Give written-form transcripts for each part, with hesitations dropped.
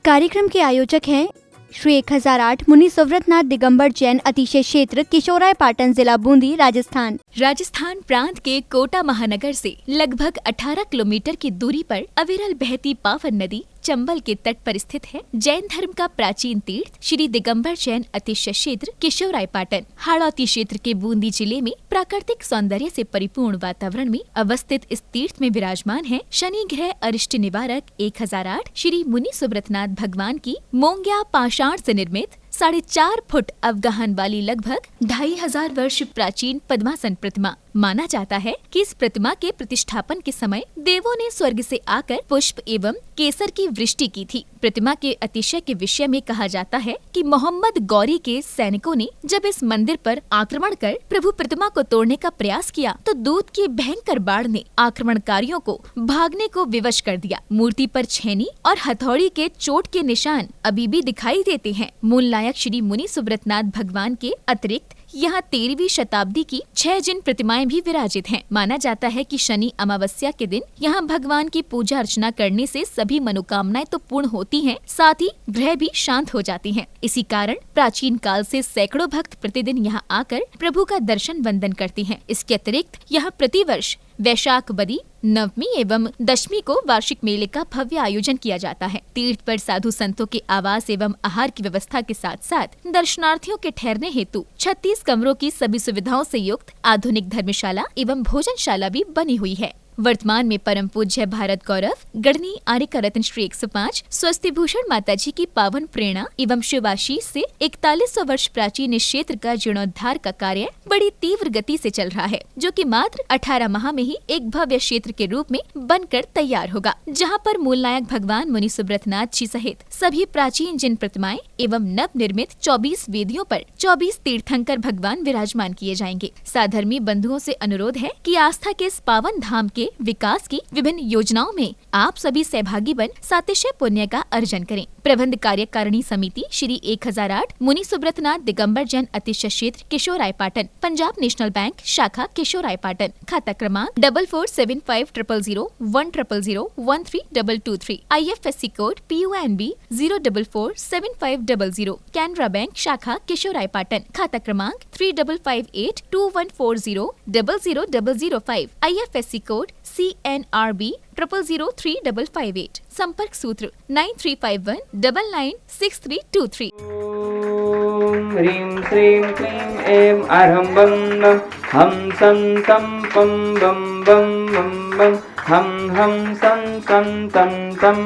कार्यक्रम के आयोजक हैं श्री 1008 मुनि सुव्रतनाथ दिगंबर जैन अतिशय क्षेत्र किशोराय पाटन जिला बूंदी राजस्थान। राजस्थान प्रांत के कोटा महानगर से लगभग 18 किलोमीटर की दूरी पर अविरल बहती पावन नदी चंबल के तट पर स्थित है। जैन धर्म का प्राचीन तीर्थ श्री दिगंबर जैन अतिशय क्षेत्र किशोराय पाटन हाड़ौती क्षेत्र के बूंदी जिले में प्राकृतिक सौंदर्य से परिपूर्ण वातावरण में अवस्थित इस तीर्थ में विराजमान है शनि ग्रह अरिष्ट निवारक 1008 श्री मुनि सुव्रतनाथ भगवान की मोंग्या पाषाण से निर्मित 4.5 फुट अवगाहन वाली लगभग 2500 वर्ष प्राचीन पद्मासन प्रतिमा। माना जाता है कि इस प्रतिमा के प्रतिष्ठापन के समय देवों ने स्वर्ग से आकर पुष्प एवं केसर की वृष्टि की थी। प्रतिमा के अतिशय के विषय में कहा जाता है कि मोहम्मद गौरी के सैनिकों ने जब इस मंदिर पर आक्रमण कर प्रभु प्रतिमा को तोड़ने का प्रयास किया तो दूत की भयंकर बाढ़ ने आक्रमणकारियों को भागने को विवश कर दिया। मूर्ति पर छेनी और हथौड़ी के चोट के निशान अभी भी दिखाई देते हैं। मूल नायक श्री मुनि सुव्रतनाथ भगवान के अतिरिक्त यहाँ 13वीं शताब्दी की 6 जिन प्रतिमाएं भी विराजित हैं। माना जाता है कि शनि अमावस्या के दिन यहाँ भगवान की पूजा अर्चना करने से सभी मनोकामनाएं तो पूर्ण होती हैं, साथ ही ग्रह भी शांत हो जाती हैं। इसी कारण प्राचीन काल से सैकड़ों भक्त प्रतिदिन यहाँ आकर प्रभु का दर्शन वंदन करते हैं। इसके अतिरिक्त यहाँ प्रतिवर्ष वैशाख बदी नवमी एवं दशमी को वार्षिक मेले का भव्य आयोजन किया जाता है। तीर्थ पर साधु संतों के आवास एवं आहार की व्यवस्था के साथ साथ दर्शनार्थियों के ठहरने हेतु 36 कमरों की सभी सुविधाओं से युक्त आधुनिक धर्मशाला एवं भोजनशाला भी बनी हुई है। वर्तमान में परम पूज्य भारत गौरव गढ़नी आर्य रत्न श्री 105 स्वस्ति भूषण माता जी की पावन प्रेरणा एवं शिवाशीष से 4100 वर्ष प्राचीन इस क्षेत्र का जीर्णोद्धार का कार्य बड़ी तीव्र गति से चल रहा है, जो कि मात्र 18 माह में ही एक भव्य क्षेत्र के रूप में बनकर तैयार होगा, जहां पर मूल नायक भगवान मुनि सुव्रतनाथ जी सहित सभी प्राचीन जिन प्रतिमाएं एवं नव निर्मित 24 वेदियों पर 24 तीर्थंकर भगवान विराजमान किए जाएंगे। साधर्मी बंधुओं से अनुरोध है कि आस्था के इस पावन धाम के विकास की विभिन्न योजनाओं में आप सभी सहभागी बन सातिशय पुण्य का अर्जन करें। प्रबंध कार्यकारिणी समिति श्री 1008 मुनि सुव्रतनाथ दिगंबर जैन अतिशय क्षेत्र किशोराय पाटन, पंजाब नेशनल बैंक शाखा किशोराय पाटन, खाता क्रमांक 4475001000132223, IFSC code PUNB 0447500, Canara bank शाखा किशोराय पाटन, खाता क्रमांक 358214000005, IFSC कोड CNRB 000358, संपर्क सूत्र 9351996323। ओम ह्रीं श्रीं क्लीं ऐं अरहं बं बं हम सं तं पं बं बं बं बं हम सं तं तं पं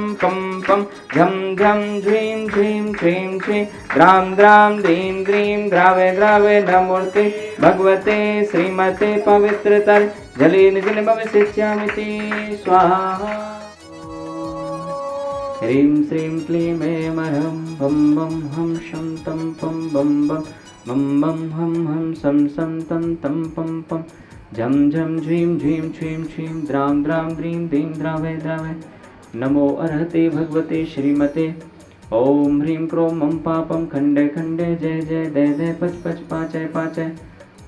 पं झं झं झ्रीं झ्रीं क्लीं क्लीं द्रां द्रां द्रीं द्रीं द्रावे द्रावे नमोऽर्ते भगवते श्रीमते पवित्रतर जलेन जलमवसिष्यामिति स्वाहा। ह्रीं श्रीं क्लीं ऐं अरहं बं बं हम शं तं पं बं बं बं बं हम सं तं तं पं पं झं झं झ्रीं झ्रीं छ्रीं छ्रीं द्रां द्रां द्रीं द्रीं द्रावे द्रावे नमो अर्हते भगवते श्रीमते। ओम ह्रीं क्रों मं पापं खंडे खंडे जय जय दय दय पच पच पाचय पाचय।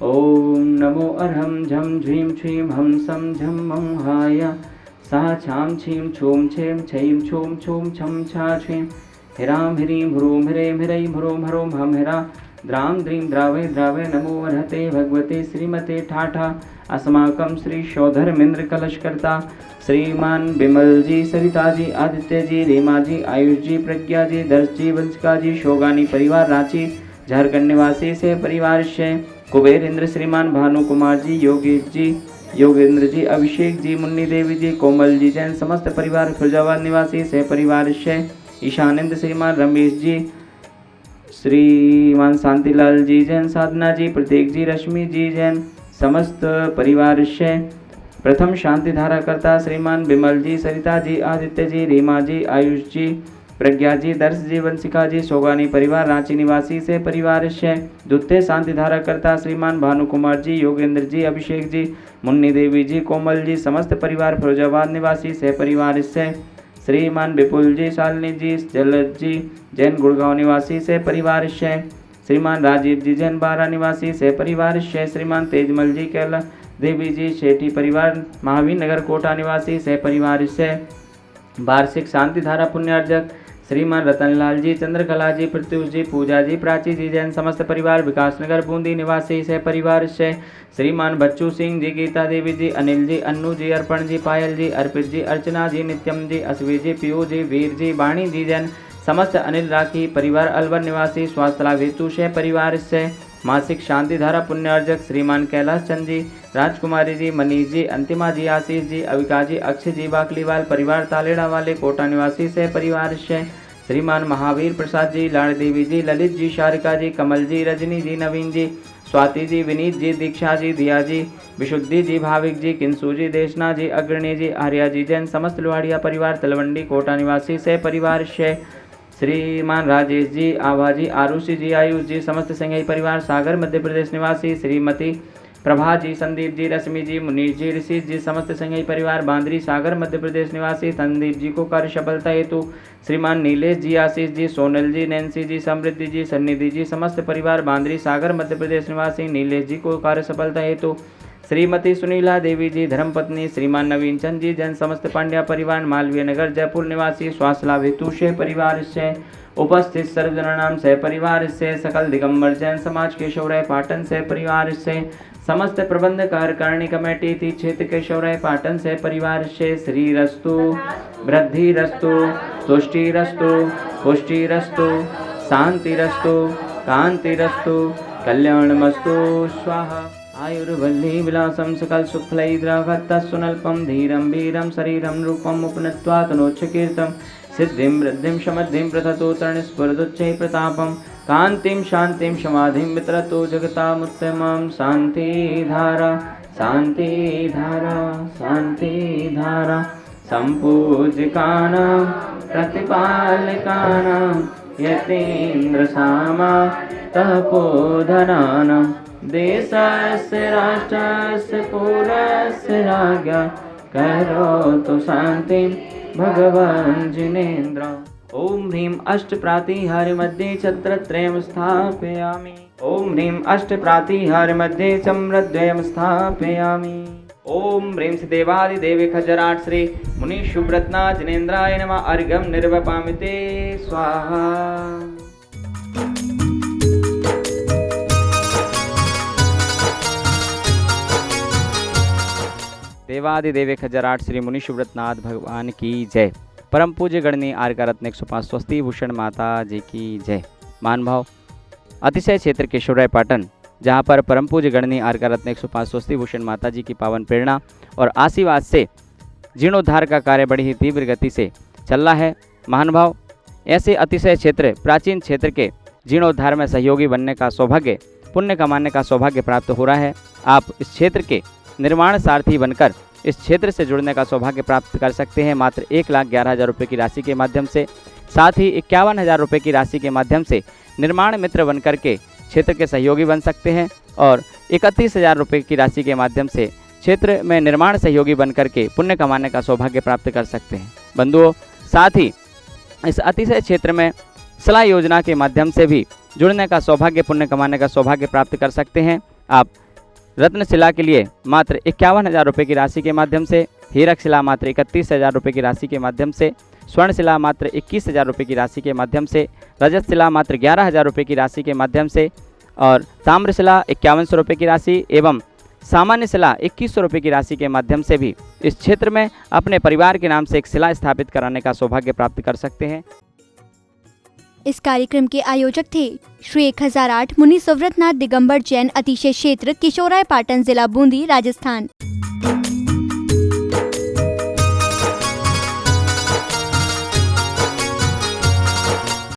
ओम नमो अर्हं झं झ्रीं छ्रीं हम सं झं मं हाय सा छां छीं छूं छें छईं छूं छूं छं छा छीं हिरां ह्रीं ह्रूं ह्रें ह्रैं ह्रों ह्रों हम हिरा द्रां द्रीं द्रावे द्रावे नमो अर्हते भगवते श्रीमते ठाठा। अस्माकं श्री शोधर्मेंद्र कलशकर्ता श्रीमान बिमल जी, सरिता जी, आदित्य जी, रीमा जी, आयुष जी, प्रज्ञा जी, दर्श जी, वंशिका जी, शोगानी परिवार रांची झारखंड निवासी से परिवार से कुबेर इंद्र श्रीमान भानु कुमार जी, योगेश जी, योगेंद्र जी, अभिषेक जी, मुन्नी देवी जी, कोमल जी जैन समस्त परिवार फिरोजाबाद निवासी से परिवार से ईशानंद श्रीमान रमेश जी, श्रीमान शांतिलाल जी जैन, साधना जी, प्रतीक जी, रश्मि जी जैन समस्त परिवार से प्रथम शांति धारा करता श्रीमान बिमल जी, सरिता जी, आदित्य जी, रीमा जी, आयुष जी, प्रज्ञा जी, दर्श जी, वंशिका जी, सोगानी परिवार रांची निवासी से परिवार से द्वितीय शांति धारा करता श्रीमान भानु कुमार जी, योगेंद्र जी, अभिषेक जी, मुन्नी देवी जी, कोमल जी समस्त परिवार फिरोजाबाद निवासी से परिवार से श्रीमान विपुल जी, शालिनी जी, जलद जी जैन गुड़गांव निवासी से परिवार से श्रीमान राजीव जी जैन बारा निवासी से परिवार से श्रीमान तेजमल जी, कैला देवी जी, शेठी परिवार महावीर नगर कोटा निवासी से परिवार से वार्षिक शांति धारा पुण्यार्जक श्रीमान रतनलाल जी, चंद्रकला जी, प्रत्युष जी, पूजा जी, प्राची जी जैन समस्त परिवार, विकासनगर बूंदी निवासी सह परिवार से श्रीमान बच्चू सिंह जी, गीता देवी जी, अनिल जी, अन्नू जी, अर्पण जी, पायल जी, अर्पित जी, अर्चना जी, नित्यम जी, अश्वी जी, पीयू जी, वीर जी, वाणी जी जैन समस्त अनिल राखी परिवार, अलवर निवासी स्वास्थ्य लाभ हेतु से परिवार से मासिक शांति धारा पुण्य अर्जक श्रीमान कैलाश चंद जी, राजकुमारी जी, मनीष जी, अंतिमा जी, आशीष जी, अविका जी, अक्षय जी, बाकलीवाल परिवार, तालेड़ा वाले कोटा निवासी से परिवार से श्रीमान महावीर प्रसाद जी, लाड़ देवी जी, ललित जी, शारिका जी, कमल जी, रजनी जी, नवीन जी, स्वाति जी, विनीत जी, दीक्षा जी, दिया जी, विशुद्धि जी, भाविक जी, किंसू जी, देशना जी, अग्रणी जी, आर्या जी जैन समस्त लोहाड़िया परिवार, तलवंडी कोटा निवासी से परिवार से श्रीमान राजेश जी, आभा जी, आरुषि जी, आयुष जी, समस्त संघई परिवार, सागर मध्य प्रदेश निवासी श्रीमती प्रभा जी, संदीप जी, रश्मि जी, मुनीष जी, ऋषि जी, समस्त संघई परिवार, बांद्री सागर मध्य प्रदेश निवासी संदीप जी को कार्य सफलता हेतु श्रीमान नीलेश जी, आशीष जी, सोनल जी, नैन्सी जी, समृद्धि जी, सन्निधि जी, समस्त परिवार, बांद्री सागर मध्य प्रदेश निवासी नीलेश जी को कार्य सफलता हेतु श्रीमती सुनीला देवी जी, धर्मपत्नी श्रीमान नवीन चंद जी जैन समस्त पांड्या परिवार, मालवीय नगर जयपुर निवासी स्वास्थ्य लाभ हेतु से परिवार से उपस्थित सर्वजनानाम से परिवार से सकल दिगंबर जैन समाज केशवराय पाटन से परिवार से समस्त प्रबंध कार्यकारिणी कमेटी थी क्षेत्र केशवराय पाटन से परिवार से श्री रस्तु वृद्धि रस्तु तुष्टि रस्तु पुष्टि रस्तु शांति रस्तु कांति रस्तु कल्याणमस्तु स्वाहा। आयुर्वल्ली विलासम सकल सुफलैद्रागतस्वनल्पम धीरम वीरम शरीरम रूपम उपनत्वा तनोच्चकीर्तम सिद्धिं वृद्धिं समद्धिं प्रथतो तरणस्फुरदुच्चै प्रतापं कान्तिं शान्तिं समाधिं वितरतो जगतामुत्तमं शान्तिधारा शान्तिधारा शान्तिधारा सम्पूज्यकानां प्रतिपालकानां यतीन्द्रसामा तपोधनानां देशस्य राष्ट्रस्य पुरस्य राज्ञा करोतु शान्तिं भगवान् जिनेन्द्र। ओम ह्रीं अष्टप्रातिहार मध्ये छत्रत्रयं स्थापयामि। ओम ह्रीं अष्टप्रातिहार मध्ये चम्रद्वयं स्थापयामि। ओम ह्रीं देवादिदेवे खजराट श्री मुनि सुब्रतना जिनेन्द्राय नमः। अर्घ्यं निर्वपामि ते स्वाहा। देवादिदेवे खजराट श्री मुनि सुब्रतनाथ भगवान की जय। परम पूज्य गणनी आर्का रत्न 105 स्वस्ति भूषण माता जी की जय। मान भाव अतिशय क्षेत्र केशवराय पाटन, जहाँ पर परम पूज्य गणनी आर्का रत्न 105 स्वस्ति भूषण माता जी की पावन प्रेरणा और आशीर्वाद से जीर्णोद्धार का कार्य बड़ी ही तीव्र गति से चल रहा है। महान भाव ऐसे अतिशय क्षेत्र प्राचीन क्षेत्र के जीर्णोद्धार में सहयोगी बनने का सौभाग्य, पुण्य कमाने का सौभाग्य प्राप्त हो रहा है। आप इस क्षेत्र के निर्माण सारथी बनकर इस क्षेत्र से जुड़ने का सौभाग्य प्राप्त कर सकते हैं मात्र 1,11,000 रुपये की राशि के माध्यम से। साथ ही 51,000 रुपये की राशि के माध्यम से निर्माण मित्र बनकर के क्षेत्र के सहयोगी बन सकते हैं और 31,000 रुपये की राशि के माध्यम से क्षेत्र में निर्माण सहयोगी बनकर के पुण्य कमाने का सौभाग्य प्राप्त कर सकते हैं। बंधुओं, साथ ही इस अतिशय क्षेत्र में सलाह योजना के माध्यम से भी जुड़ने का सौभाग्य, पुण्य कमाने का सौभाग्य प्राप्त कर सकते हैं। आप रत्न शिला के लिए मात्र 51,000 रुपये की राशि के माध्यम से, हीरक शिला मात्र 31,000 रुपये की राशि के माध्यम से, स्वर्ण शिला मात्र 21,000 रुपये की राशि के माध्यम से, रजत शिला मात्र 11,000 रुपये की राशि के माध्यम से और ताम्र शिला 5100 रुपये की राशि एवं सामान्य शिला 2100 रुपये की राशि के माध्यम से भी इस क्षेत्र में अपने परिवार के नाम से एक शिला स्थापित कराने का सौभाग्य प्राप्त कर सकते हैं। इस कार्यक्रम के आयोजक थे श्री 1008 मुनि सुव्रतनाथ दिगंबर जैन अतिशय क्षेत्र किशोराय पाटन जिला बूंदी राजस्थान।